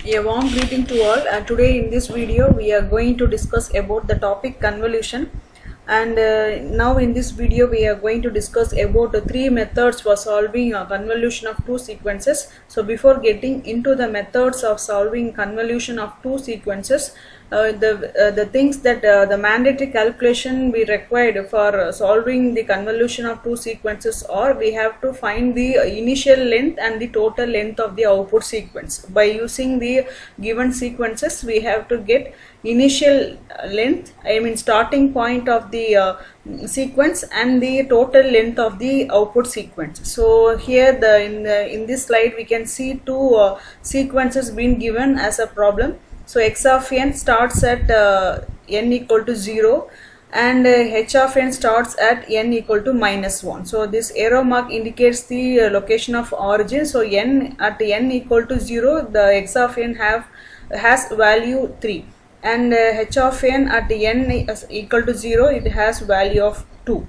A warm greeting to all. Today in this video we are going to discuss about the topic convolution, and now in this video we are going to discuss about the three methods for solving a convolution of two sequences. So before getting into the methods of solving convolution of two sequences, the things that the mandatory calculation we required for solving the convolution of two sequences are, we have to find the initial length and the total length of the output sequence. By using the given sequences, we have to get initial length, I mean starting point of the sequence, and the total length of the output sequence. So here in this slide we can see two sequences being given as a problem. So x of n starts at n equal to 0, and h of n starts at n equal to -1. So this arrow mark indicates the location of origin. So n at n equal to 0, the x of n has value 3, and h of n at n equal to 0, it has value of 2.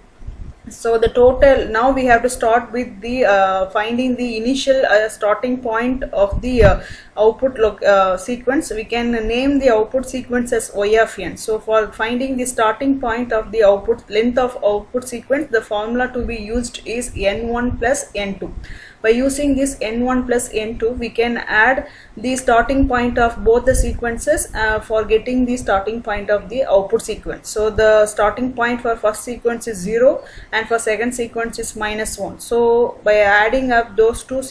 So the total, now we have to start with the finding the initial starting point of the output sequence. We can name the output sequence as y of n. So for finding the starting point of the output length of output sequence, the formula to be used is n1 plus n2. By using this n1 plus n2, we can add the starting point of both the sequences for getting the starting point of the output sequence. So the starting point for first sequence is 0, and for second sequence is -1. So by adding up those two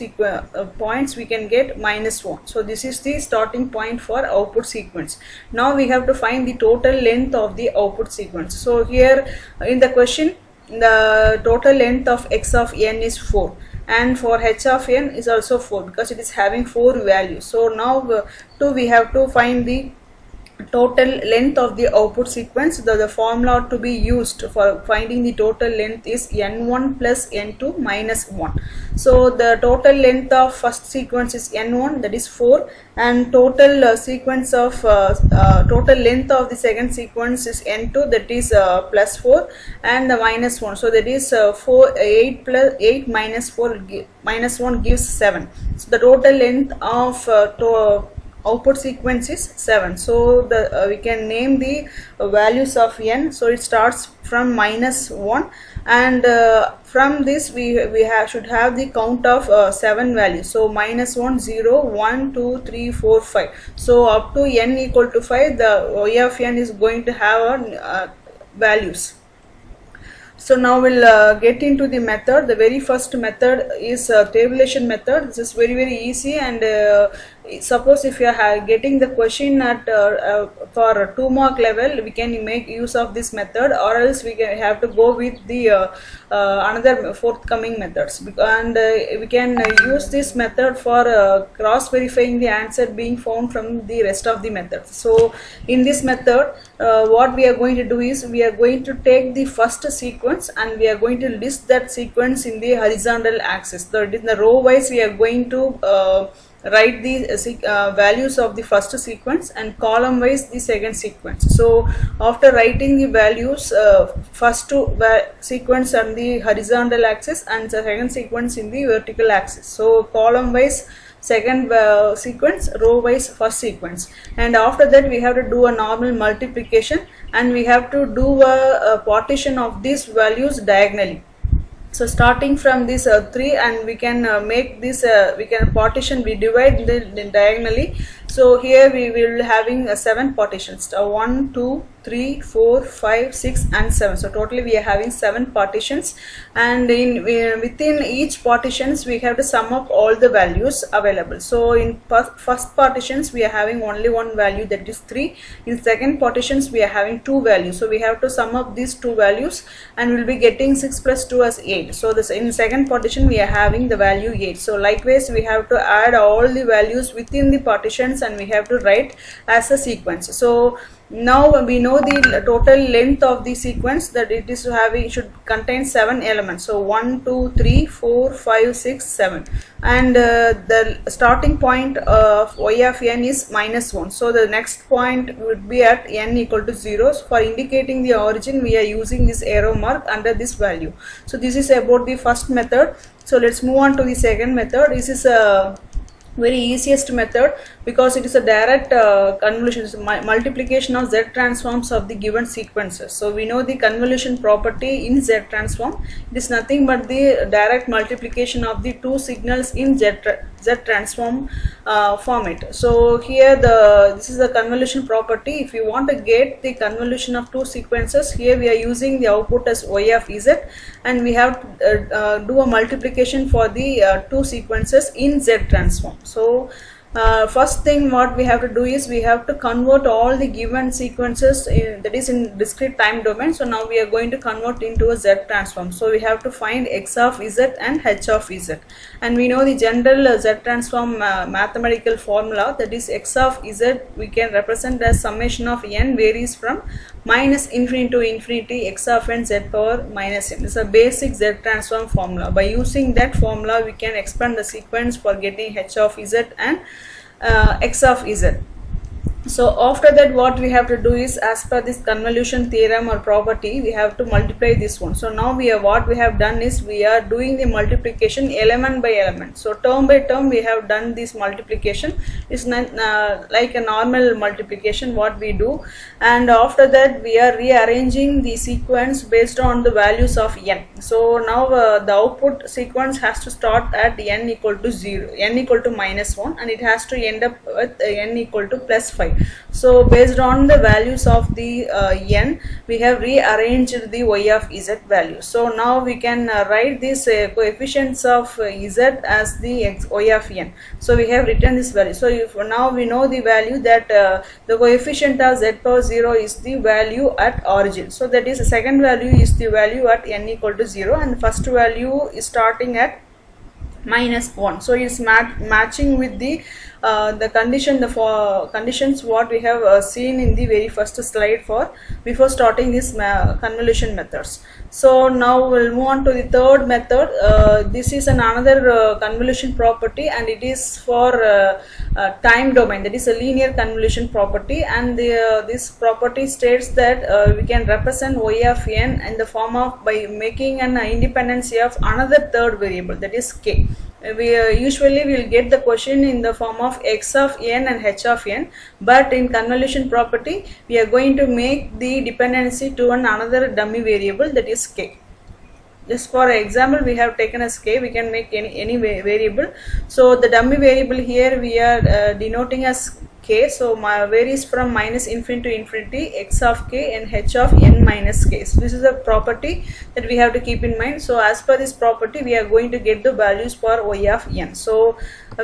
points, we can get -1. So this is the starting point for output sequence. Now we have to find the total length of the output sequence. So here in the question, the total length of x of n is 4, and for h of n is also 4 because it is having 4 values. So now we have to find the total length of the output sequence. The formula to be used for finding the total length is n1 plus n2 minus 1. So the total length of first sequence is n1, that is 4, and total sequence of total length of the second sequence is n2, that is plus 4, and the minus 1. So that is 8 minus 4 minus 1 gives 7. So the total length of output sequence is 7. So we can name the values of n. So it starts from -1, and from this we should have the count of 7 values. So -1, 0, 1, 2, 3, 4, 5. So up to n equal to 5, the y of n is going to have values. So now we'll get into the method. The very first method is tabulation method. This is very easy, and suppose if you are getting the question at for 2 mark level, we can make use of this method, or else we can have to go with the another forthcoming methods, and we can use this method for cross verifying the answer being found from the rest of the methods. So in this method, what we are going to do is we are going to take the first sequence and we are going to list that sequence in the horizontal axis. So in the row wise we are going to write the values of the first sequence, and column wise the second sequence. So after writing the values, first sequence on the horizontal axis and the second sequence in the vertical axis. So column wise second sequence, row wise first sequence, and after that we have to do a normal multiplication, and we have to do a partition of these values diagonally. So starting from this 3, and we can make this we can partition, we divide the diagonally. So here we will having 7 partitions, 1, 2, 3, 4, 5, 6 and 7. So totally we are having 7 partitions, and within each partitions we have to sum up all the values available. So in first partitions we are having only one value, that is 3. In second partitions we are having 2 values. So we have to sum up these 2 values, and we will be getting 6 plus 2 as 8. So this in second partition we are having the value 8. So likewise we have to add all the values within the partitions, and we have to write as a sequence. So now we know the total length of the sequence, that it is having, should contain 7 elements. So 1, 2, 3, 4, 5, 6, 7, and the starting point of y of n is -1. So the next point would be at n equal to 0. So for indicating the origin, we are using this arrow mark under this value. So this is about the first method. So let's move on to the second method. This is a very easiest method, because it is a direct convolution, multiplication of Z transforms of the given sequences. So we know the convolution property in Z transform, it is nothing but the direct multiplication of the two signals in Z transform format. So here this is the convolution property. If you want to get the convolution of two sequences, here we are using the output as y of z, and we have to do a multiplication for the two sequences in Z transform. So first thing what we have to do is we have to convert all the given sequences that is in discrete time domain. So now we are going to convert into a Z transform. So we have to find x of z and h of z, and we know the general Z transform mathematical formula, that is x of z we can represent as summation of n varies from minus infinity to infinity x of n z power minus n. This is a basic Z transform formula. By using that formula we can expand the sequence for getting h of z and x of z. So after that what we have to do is, as per this convolution theorem or property, we have to multiply this one. So now what we have done is we are doing the multiplication element by element. So term by term we have done this multiplication. It's not like a normal multiplication what we do, and after that we are rearranging the sequence based on the values of n. So now the output sequence has to start at n equal to 0, n equal to minus 1, and it has to end up with n equal to plus 5. So based on the values of the n, we have rearranged the y of z value. So now we can write these coefficients of z as the y of n. So we have written this value. So if now we know the value that the coefficient of z power 0 is the value at origin. So that is the second value is the value at n equal to 0, and the first value is starting at minus 1. So it's matching with the condition, the conditions what we have seen in the very first slide for before starting this convolution methods. So now we'll move on to the third method. This is another convolution property, and it is for time domain, that is a linear convolution property, and this property states that we can represent y of n in the form of by making an independency of another third variable, that is k. We usually will get the question in the form of x of n and h of n, but in convolution property we are going to make the dependency to another dummy variable, that is k. Just for example, we have taken as k, we can make any variable. So the dummy variable here we are denoting as k. So varies from minus infinity to infinity, x of k and h of n minus k. So this is a property that we have to keep in mind. So as per this property we are going to get the values for y of n. So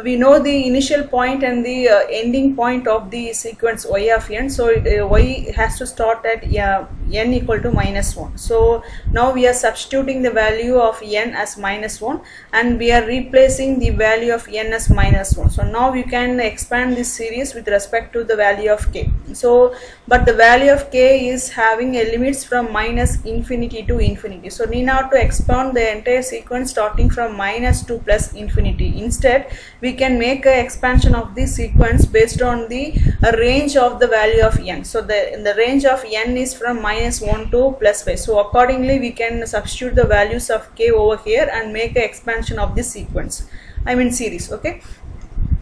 we know the initial point and the ending point of the sequence y of n. So y has to start at n equal to minus 1. So now we are substituting the value of n as minus 1, and we are replacing the value of n as minus 1. So now you can expand this series with respect to the value of k. So but the value of k is having a limits from minus infinity to infinity. So need not to expand the entire sequence starting from minus to plus infinity. Instead we can make an expansion of this sequence based on the range of the value of n. So the range of n is from minus 1 to plus 5. So accordingly we can substitute the values of k over here and make an expansion of this sequence, I mean series. Okay.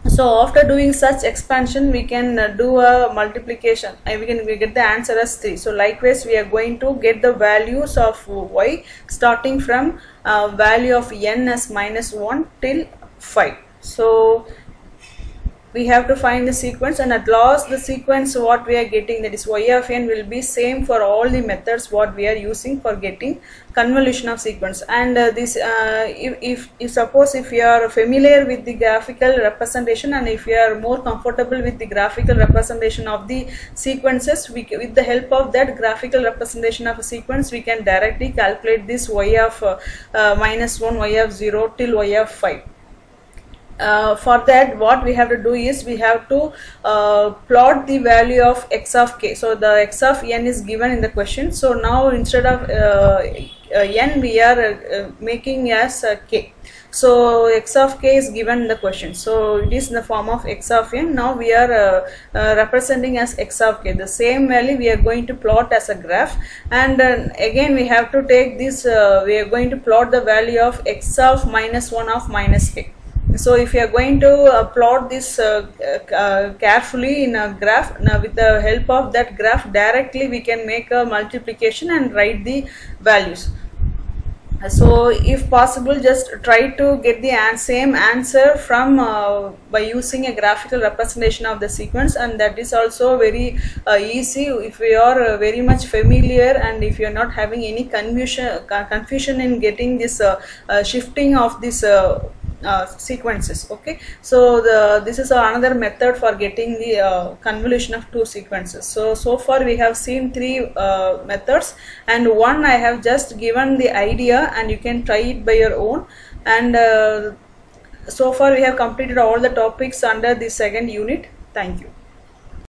So after doing such expansion we can do a multiplication, we get the answer as 3. So likewise we are going to get the values of y starting from value of n as minus 1 till 5. So we have to find the sequence, and at last the sequence what we are getting, that is y of n, will be same for all the methods what we are using for getting convolution of sequence. And this if suppose if you are familiar with the graphical representation, and if you are more comfortable with the graphical representation of the sequences, with the help of that graphical representation of a sequence we can directly calculate this y of minus 1, y of 0 till y of 5. For that what we have to do is we have to plot the value of x of k. So the x of n is given in the question. So now instead of n we are making as k. So x of k is given in the question. So it is in the form of x of n. Now we are representing as x of k. The same value we are going to plot as a graph, and again we have to take this, we are going to plot the value of x of minus 1 of minus k. So if you are going to plot this carefully in a graph, now with the help of that graph directly we can make a multiplication and write the values. So if possible, just try to get the same answer from by using a graphical representation of the sequence, and that is also very easy if we are very much familiar, and if you are not having any confusion in getting this shifting of this sequences. Okay, so this is another method for getting the convolution of two sequences. So far we have seen three methods, and one I have just given the idea, and you can try it by your own. And so far we have completed all the topics under the second unit. Thank you.